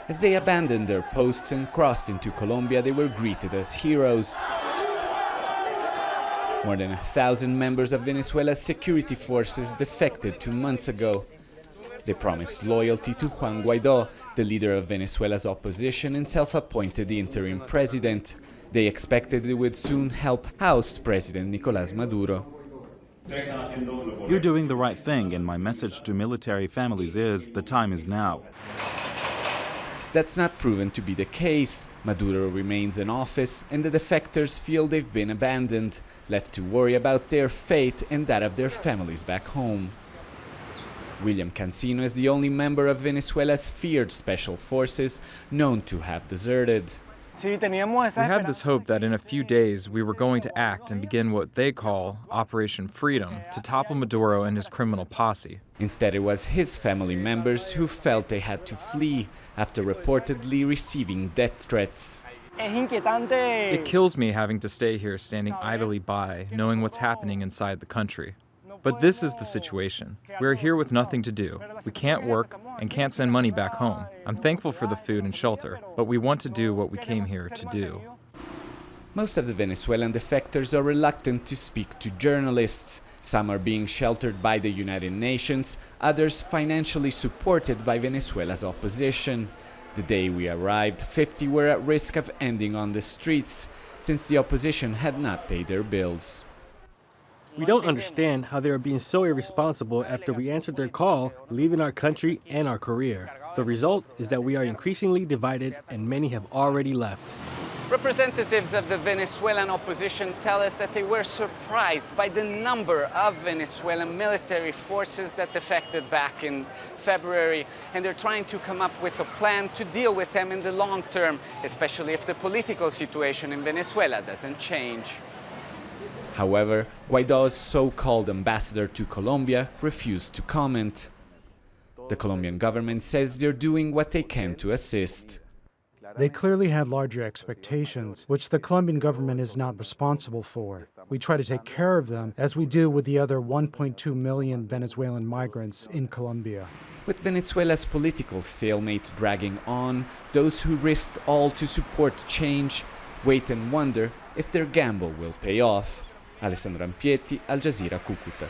As they abandoned their posts and crossed into Colombia, they were greeted as heroes. More than 1,000 members of Venezuela's security forces defected 2 months ago. They promised loyalty to Juan Guaidó, the leader of Venezuela's opposition and self-appointed interim president. They expected it would soon help oust President Nicolas Maduro. You're doing the right thing, and my message to military families is the time is now. That's not proven to be the case. Maduro remains in office, and the defectors feel they've been abandoned, left to worry about their fate and that of their families back home. William Cancino is the only member of Venezuela's feared special forces known to have deserted. We had this hope that in a few days we were going to act and begin what they call Operation Freedom to topple Maduro and his criminal posse. Instead, it was his family members who felt they had to flee after reportedly receiving death threats. It kills me having to stay here standing idly by, knowing what's happening inside the country. But this is the situation. We're here with nothing to do. We can't work and can't send money back home. I'm thankful for the food and shelter, but we want to do what we came here to do. Most of the Venezuelan defectors are reluctant to speak to journalists. Some are being sheltered by the United Nations, others financially supported by Venezuela's opposition. The day we arrived, 50 were at risk of ending on the streets, since the opposition had not paid their bills. We don't understand how they are being so irresponsible after we answered their call, leaving our country and our career. The result is that we are increasingly divided and many have already left. Representatives of the Venezuelan opposition tell us that they were surprised by the number of Venezuelan military forces that defected back in February, and they're trying to come up with a plan to deal with them in the long term, especially if the political situation in Venezuela doesn't change. However, Guaidó's so-called ambassador to Colombia refused to comment. The Colombian government says they're doing what they can to assist. They clearly had larger expectations, which the Colombian government is not responsible for. We try to take care of them, as we do with the other 1.2 million Venezuelan migrants in Colombia. With Venezuela's political stalemate dragging on, those who risked all to support change wait and wonder if their gamble will pay off. Alessandro Rampietti, Al Jazeera, Cúcuta.